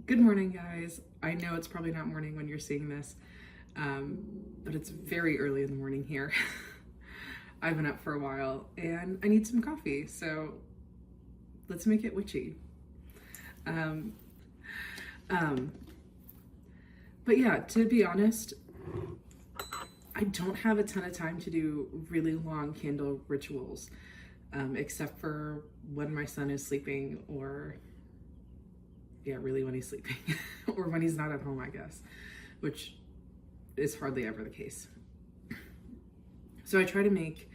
Good morning, guys. I know it's probably not morning when you're seeing this, but it's very early in the morning here. I've been up for a while and I need some coffee, so let's make it witchy. But yeah, to be honest, I don't have a ton of time to do really long candle rituals, except for when my son is sleeping or really when he's sleeping or when he's not at home, I guess, which is hardly ever the case. So I try to make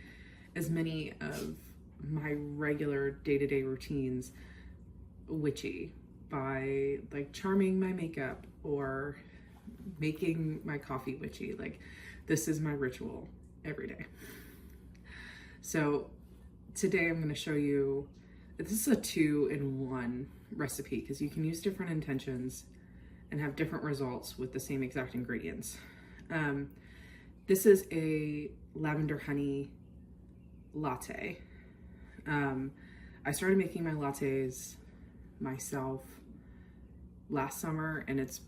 as many of my regular day-to-day routines witchy by like charming my makeup or making my coffee witchy. Like, this is my ritual every day. So today I'm going to show you, this is a 2-in-1 recipe because you can use different intentions and have different results with the same exact ingredients. This is a lavender honey latte. I started making my lattes myself last summer, and it's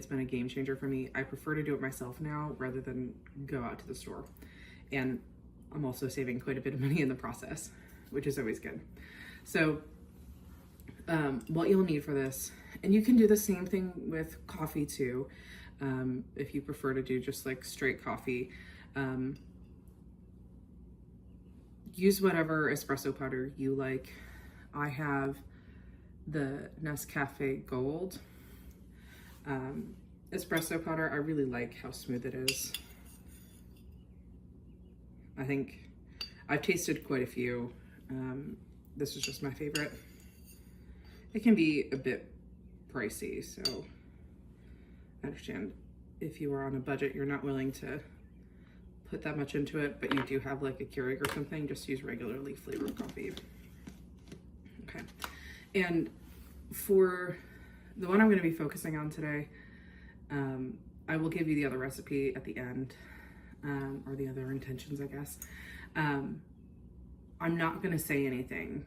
been a game changer for me. I prefer to do it myself now rather than go out to the store. And I'm also saving quite a bit of money in the process, which is always good. So what you'll need for this, and you can do the same thing with coffee too, if you prefer to do just like straight coffee. Use whatever espresso powder you like. I have the Nescafe Gold espresso powder. I really like how smooth it is. I think I've tasted quite a few. This is just my favorite. It can be a bit pricey, so I understand if you are on a budget, you're not willing to put that much into it, but you do have like a Keurig or something, just use regularly flavored coffee. Okay, and for the one I'm going to be focusing on today, I will give you the other recipe at the end, or the other intentions, I guess. I'm not going to say anything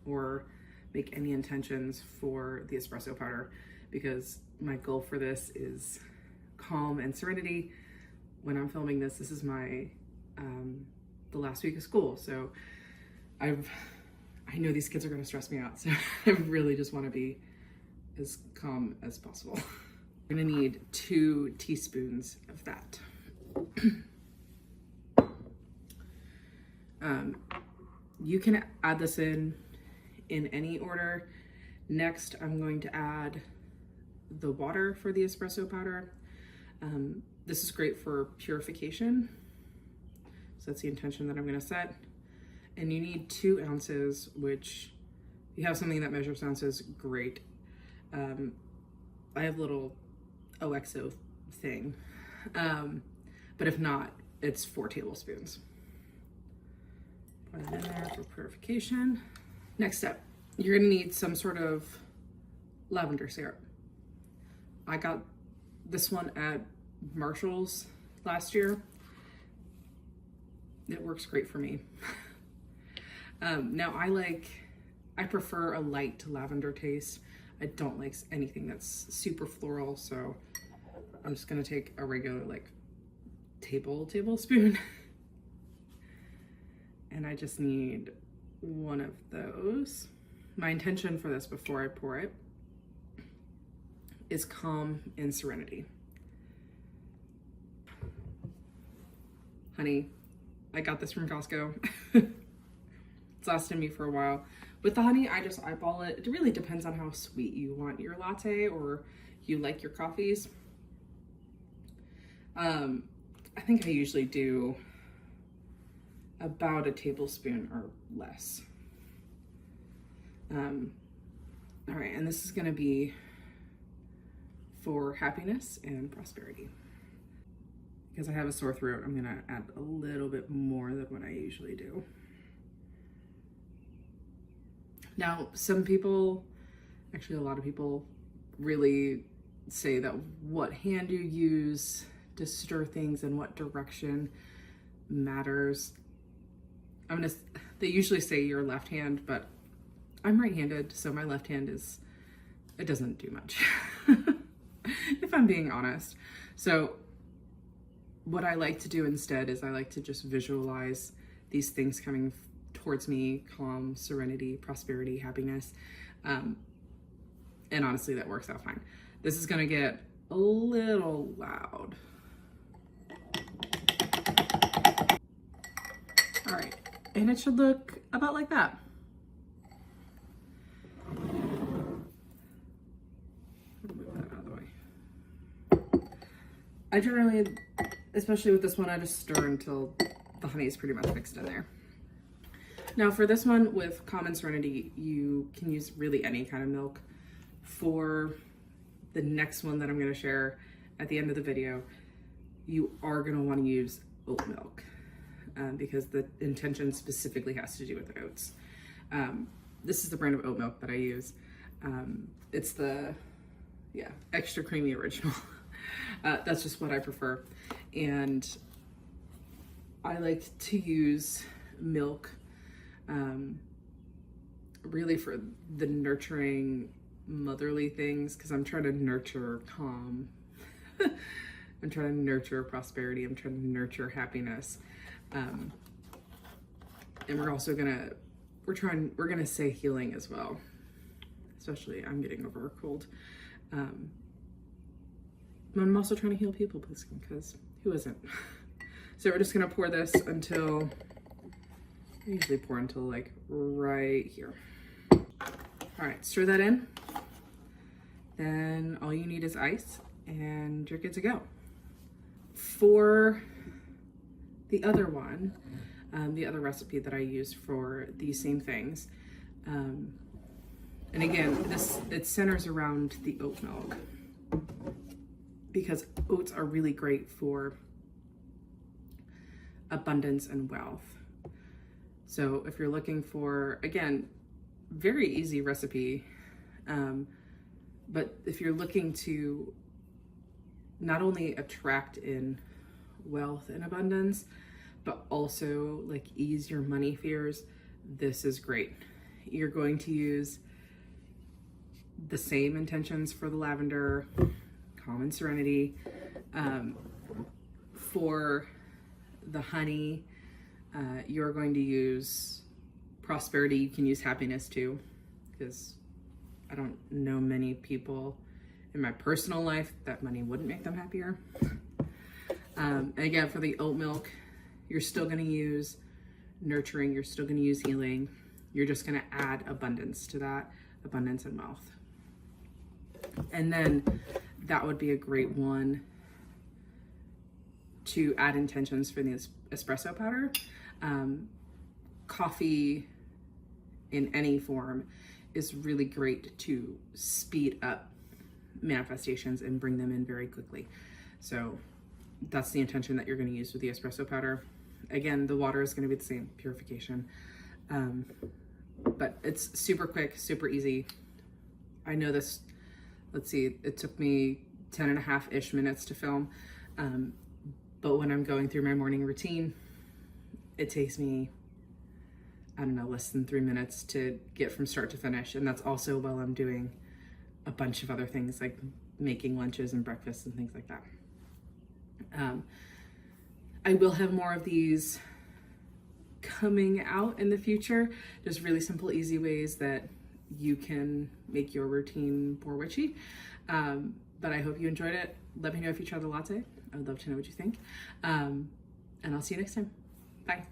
or make any intentions for the espresso powder because my goal for this is calm and serenity. When I'm filming this, this is my the last week of school, so I know these kids are going to stress me out, so I really just want to be as calm as possible. We're going to need 2 teaspoons of that. You can add this in any order. Next, I'm going to add the water for the espresso powder. This is great for purification. So that's the intention that I'm going to set. And you need 2 ounces, which if you have something that measures ounces, great. I have a little OXO thing. But if not, it's 4 tablespoons. Put it in there for purification. Next step, you're gonna need some sort of lavender syrup. I got this one at Marshall's last year. It works great for me. Now I prefer a light lavender taste. I don't like anything that's super floral, so I'm just gonna take a regular like tablespoon. And I just need 1 of those. My intention for this before I pour it is calm and serenity. Honey, I got this from Costco. It's lasted me for a while. With the honey, I just eyeball it. It really depends on how sweet you want your latte or you like your coffees. I think I usually do about a tablespoon or less. All right, and this is gonna be for happiness and prosperity. Because I have a sore throat, I'm gonna add a little bit more than what I usually do. Now, some people, actually a lot of people, really say that what hand you use to stir things and what direction matters. They usually say your left hand, but I'm right-handed, so my left hand is it doesn't do much, if I'm being honest. So what I like to do instead is I like to just visualize these things coming towards me: calm, serenity, prosperity, happiness. And honestly, that works out fine. This is gonna get a little loud. All right, and it should look about like that. Move that out of the way. I generally, especially with this one, I just stir until the honey is pretty much mixed in there. Now for this one with Calm and Serenity, you can use really any kind of milk. For the next one that I'm going to share at the end of the video, you are going to want to use oat milk because the intention specifically has to do with oats. This is the brand of oat milk that I use. It's the extra creamy original. That's just what I prefer. And I like to use milk really for the nurturing motherly things, because I'm trying to nurture calm. I'm trying to nurture prosperity. I'm trying to nurture happiness. And we're also we're gonna say healing as well. Especially I'm getting over a cold. I'm also trying to heal people, because who isn't? So we're just gonna pour this until, I usually pour until like right here. All right, stir that in. Then all you need is ice and you're good to go. For the other one, the other recipe that I use for these same things, and again, it centers around the oat milk, because oats are really great for abundance and wealth. So if you're looking for, again, very easy recipe, but if you're looking to not only attract in wealth and abundance, but also like ease your money fears, this is great. You're going to use the same intentions for the lavender, calm and serenity. For the honey, you're going to use prosperity. You can use happiness too, because I don't know many people in my personal life that money wouldn't make them happier. And again, for the oat milk, you're still going to use nurturing, you're still going to use healing. You're just going to add abundance to that, abundance and wealth. And then that would be a great one to add intentions for the espresso powder. Coffee in any form is really great to speed up manifestations and bring them in very quickly. So that's the intention that you're going to use with the espresso powder. Again, the water is going to be the same, purification. But it's super quick, super easy. I know this, let's see, it took me 10.5-ish minutes to film. But when I'm going through my morning routine, it takes me, I don't know, less than 3 minutes to get from start to finish. And that's also while I'm doing a bunch of other things like making lunches and breakfasts and things like that. I will have more of these coming out in the future. Just really simple, easy ways that you can make your routine more witchy. But I hope you enjoyed it. Let me know if you tried the latte. I would love to know what you think. And I'll see you next time. Bye.